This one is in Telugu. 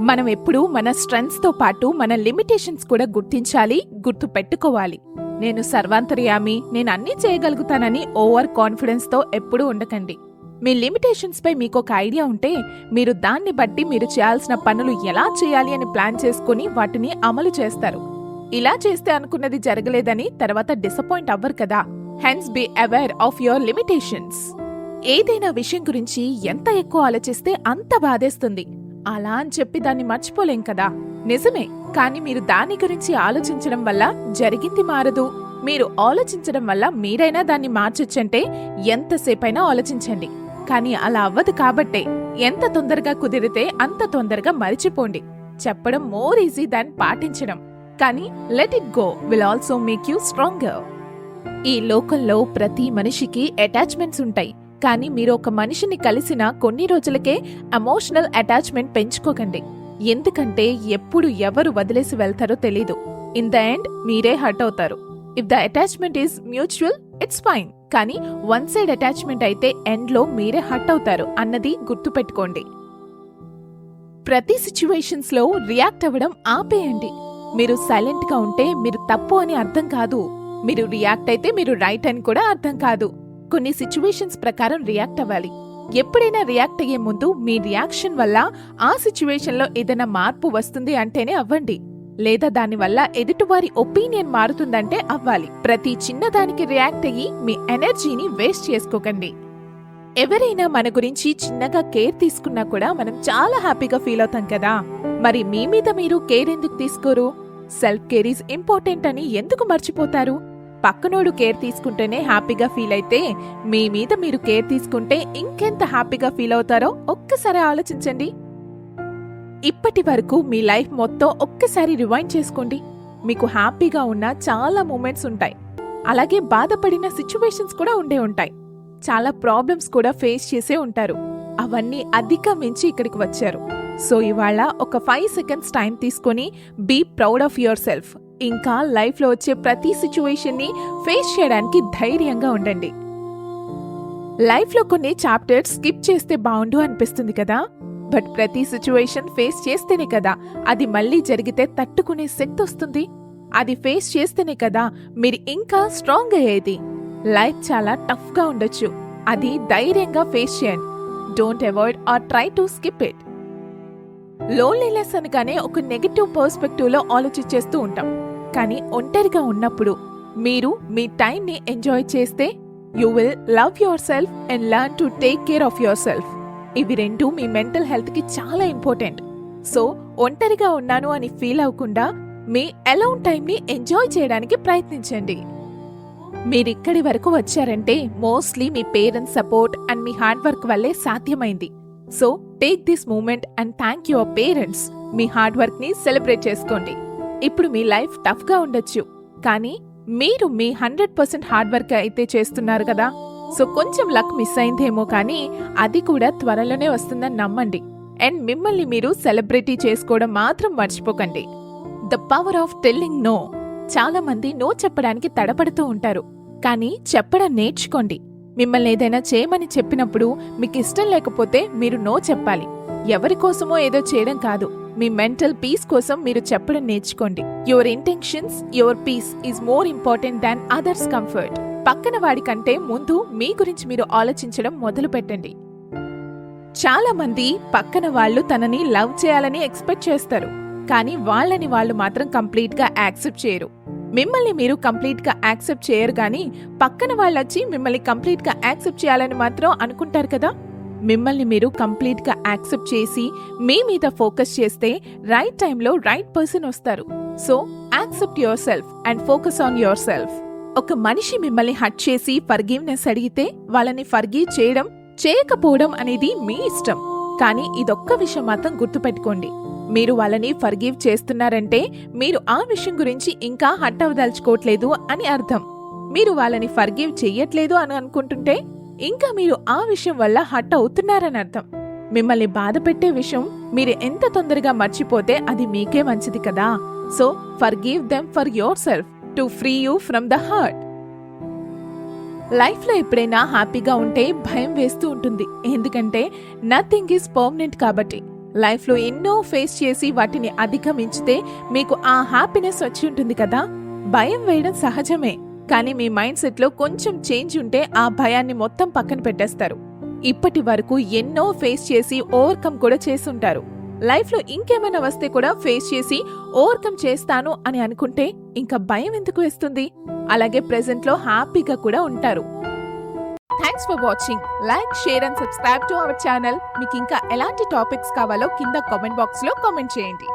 మనం ఎప్పుడూ మన స్ట్రెంగ్త్స్ తో పాటు మన లిమిటేషన్స్ కూడా గుర్తించాలి, గుర్తు పెట్టుకోవాలి. నేను సర్వాంతర్యామి, నేను అన్నీ చేయగలుగుతానని ఓవర్ కాన్ఫిడెన్స్ తో ఎప్పుడూ ఉండకండి. మీ లిమిటేషన్స్ పై మీకు ఒక ఐడియా ఉంటే మీరు దాన్ని బట్టి మీరు చేయాల్సిన పనులు ఎలా చేయాలి అని ప్లాన్ చేసుకుని వాటిని అమలు చేస్తారు. ఇలా చేస్తే అనుకున్నది జరగలేదని తర్వాత డిసప్పాయింట్ అవ్వరు కదా. Hence be aware of your limitations. ఏదైనా విషయం గురించి ఎంత ఎక్కువ ఆలోచిస్తే అంత బాధేస్తుంది. అలా అని చెప్పి దాన్ని మర్చిపోలేం కదా. నిజమే, కానీ మీరు దాని గురించి ఆలోచించడం వల్ల జరిగింది మారదు. మీరు ఆలోచించడం వల్ల మీరైనా దాన్ని మార్చొచ్చంటే ఎంతసేపైనా ఆలోచించండి. కానీ అలా అవ్వదు కాబట్టే ఎంత తొందరగా కుదిరితే అంత తొందరగా మరిచిపోండి. చెప్పడం మోర్ ఈజీ దాన్ పాటించడం. కానీ let it go will also make you stronger. ఈ లోకంలో ప్రతి మనిషికి అటాచ్మెంట్స్ ఉంటాయి. కానీ మీరు ఒక మనిషిని కలిసిన కొన్ని రోజులకే ఎమోషనల్ అటాచ్మెంట్ పెంచుకోకండి. ఎందుకంటే ఎప్పుడు ఎవరు వదిలేసి వెళ్తారో తెలీదు. ఇన్ ద ఎండ్ మీరే హర్ట్ అవుతారు. If the attachment is mutual it's fine. కానీ వన్ సైడ్ అటాచ్మెంట్ అయితే ఎండ్ లో మీరే హర్ట్ అవుతారు అన్నది గుర్తుపెట్టుకోండి. ప్రతి సిచ్యువేషన్స్ లో రియాక్ట్ అవ్వడం ఆపేయండి. మీరు సైలెంట్ గా ఉంటే మీరు తప్పు అని అర్థం కాదు. మీరు రియాక్ట్ అయితే మీరు రైట్ అని కూడా అర్థం కాదు. కొన్ని సిచ్యువేషన్స్ ప్రకారం రియాక్ట్ అవ్వాలి. ఎప్పుడైనా రియాక్ట్ అయ్యే ముందు మీ రియాక్షన్ వల్ల ఆ సిచ్యువేషన్ లో ఏదైనా మార్పు వస్తుంది అంటేనే అవ్వండి. లేదా దానివల్ల ఎదుటివారి ఒపీనియన్ మారుతుందంటే అవ్వాలి. ప్రతి చిన్నదానికి రియాక్ట్ అయ్యి మీ ఎనర్జీని వేస్ట్ చేసుకోకండి. ఎవరైనా మన గురించి చిన్నగా కేర్ తీసుకున్నా కూడా మనం చాలా హ్యాపీగా ఫీల్ అవుతాం కదా. మరి మీ మీద మీరు కేర్ ఎందుకు తీసుకోరు? సెల్ఫ్ కేర్ ఈజ్ ఇంపార్టెంట్ అని ఎందుకు మర్చిపోతారు? పక్కనోడు కేర్ తీసుకుంటేనే హ్యాపీగా ఫీల్ అయితే మీ మీద మీరు కేర్ తీసుకుంటే ఇంకెంత హ్యాపీగా ఫీల్ అవుతారో ఒక్కసారి ఆలోచించండి. ఇప్పటి వరకు మీ లైఫ్ మొత్తం ఒక్కసారి రివైండ్ చేసుకోండి. మీకు హ్యాపీగా ఉన్న చాలా మూమెంట్స్ ఉంటాయి. అలాగే బాధపడిన సిచ్యువేషన్స్ కూడా ఉండే ఉంటాయి. చాలా ప్రాబ్లమ్స్ కూడా ఫేస్ చేసే ఉంటారు. అవన్నీ అధిగమించి ఇక్కడికి వచ్చారు. సో ఇవాళ ఒక 5 సెకండ్స్ టైం తీసుకొని be proud of yourself. ఇంకా లైఫ్లో వచ్చే ప్రతి సిచ్యువేషన్ని ఫేస్ చేయడానికి ధైర్యంగా ఉండండి. లైఫ్లో కొన్ని చాప్టర్స్ స్కిప్ చేస్తే బాగుండు అనిపిస్తుంది కదా. బట్ ప్రతి సిచ్యువేషన్ ఫేస్ చేస్తేనే కదా అది మళ్ళీ జరిగితే తట్టుకునే శక్తి వస్తుంది. అది ఫేస్ చేస్తేనే కదా మీరు ఇంకా స్ట్రాంగ్ అయ్యేది. లైఫ్ చాలా టఫ్ గా ఉండొచ్చు. అది ధైర్యంగా ఫేస్ చేయండి. Don't avoid or try to skip it. Loneliness అనగానే ఒక నెగటివ్ పర్స్పెక్టివ్ లో ఆలోచించేస్తూ ఉంటాం. కానీ ఒంటరిగా ఉన్నప్పుడు మీరు మీ టైం ని ఎంజాయ్ చేస్తే you will love your self and learn to take care of your self. ఇవి రెండు మీ మెంటల్ హెల్త్ కి చాలా ఇంపార్టెంట్. సో ఒంటరిగా ఉన్నాను అని ఫీల్ అవ్వకుండా మీ అలౌన్ టైం ని ఎంజాయ్ చేయడానికి ప్రయత్నించండి. మీరిక్కడి వరకు వచ్చారంటే మోస్ట్లీ మీ పేరెంట్స్ సపోర్ట్ అండ్ మీ హార్డ్ వర్క్ వల్లే సాధ్యమైంది. So take this moment and thank your parents. మీ హార్డ్ వర్క్ ని సెలబ్రేట్ చేసుకోండి. ఇప్పుడు మీ లైఫ్ టఫ్ గా ఉండొచ్చు, కానీ మీరు మీ 100% హార్డ్ వర్క్ అయితే చేస్తున్నారు కదా. సో కొంచెం లక్ మిస్ అయిందేమో, కానీ అది కూడా త్వరలోనే వస్తుందని నమ్మండి. అండ్ మిమ్మల్ని మీరు సెలబ్రిటీ చేసుకోవడం మాత్రం మర్చిపోకండి. The power of telling no. చాలా మంది నో చెప్పడానికి తడపడుతూ ఉంటారు, కానీ చెప్పడం నేర్చుకోండి. మిమ్మల్ని ఏదైనా చేయమని చెప్పినప్పుడు మీకు ఇష్టం లేకపోతే మీరు నో చెప్పాలి. ఎవరి కోసమో ఏదో చేయడం కాదు, మీ మెంటల్ పీస్ కోసం మీరు చెప్పడం నేర్చుకోండి. Your intentions, your peace is more important than others comfort. పక్కన వాడి కంటే ముందు మీ గురించి మీరు ఆలోచించడం మొదలు పెట్టండి. చాలా మంది పక్కన వాళ్ళు తనని లవ్ చేయాలని ఎక్స్పెక్ట్ చేస్తారు, కానీ వాళ్ళని వాళ్ళు మాత్రం కంప్లీట్ గా యాక్సెప్ట్ చేయరు. మిమ్మల్ని మీరు కంప్లీట్ గా యాక్సెప్ట్ చేయరు, కానీ పక్కన వాళ్ళొచ్చి మిమ్మల్ని కంప్లీట్ గా యాక్సెప్ట్ చేయాలని మాత్రం అనుకుంటారు కదా. మిమ్మల్ని మీరు కంప్లీట్ గా యాక్సెప్ట్ చేసి మీ మీద ఫోకస్ చేస్తే రైట్ టైంలో రైట్ పర్సన్ వస్తారు. So accept your self and focus on your self. ఒక మనిషి మిమ్మల్ని హర్ట్ చేసి ఫర్గివ్నెస్ అడిగితే వాళ్ళని ఫర్గివ్ చేయడం చేయకపోవడం అనేది మీ ఇష్టం. కానీ ఇదొక్క విషయం మాత్రం గుర్తుపెట్టుకోండి, మీరు వాళ్ళని ఫర్గివ్ చేస్తున్నారంటే మీరు ఆ విషయం గురించి ఇంకా హర్ట్ అవ్వదలుచుకోవట్లేదు అని అర్థం. మీరు వాళ్ళని ఫర్గివ్ చెయ్యట్లేదు అని అనుకుంటుంటే ఇంకా మీరు ఆ విషయం వల్ల హర్ట్ అవుతున్నారని అర్థం. మిమ్మల్ని బాధ పెట్టే విషయం మీరు ఎంత తొందరగా మర్చిపోతే అది మీకే మంచిది కదా. So forgive them for your self to free you from the hurt. లైఫ్లో ఎప్పుడైనా హ్యాపీగా ఉంటే భయం వేస్తూ ఉంటుంది, ఎందుకంటే నథింగ్ ఈజ్ పర్మనెంట్ కాబట్టి. లైఫ్లో ఎన్నో ఫేస్ చేసి వాటిని అధిగమించితే మీకు ఆ హ్యాపీనెస్ వచ్చి ఉంటుంది కదా. భయం వేయడం సహజమే, కానీ మీ మైండ్ సెట్లో కొంచెం చేంజ్ ఉంటే ఆ భయాన్ని మొత్తం పక్కన పెట్టేస్తారు. ఇప్పటి వరకు ఎన్నో ఫేస్ చేసి ఓవర్కమ్ కూడా చేసుంటారు. లైఫ్లో ఇంకేమైనా వస్తే కూడా ఫేస్ చేసి ఓవర్కమ్ చేస్తాను అని అనుకుంటే ఇంకా భయం ఎందుకు వేస్తుంది? అలాగే ప్రెజెంట్లో హ్యాపీగా కూడా ఉంటారు. Thanks for watching. Like, share and subscribe to our channel. మీకు ఇంకా ఎలాంటి టాపిక్స్ కావాలో కింద కామెంట్ బాక్స్ లో కామెంట్ చేయండి.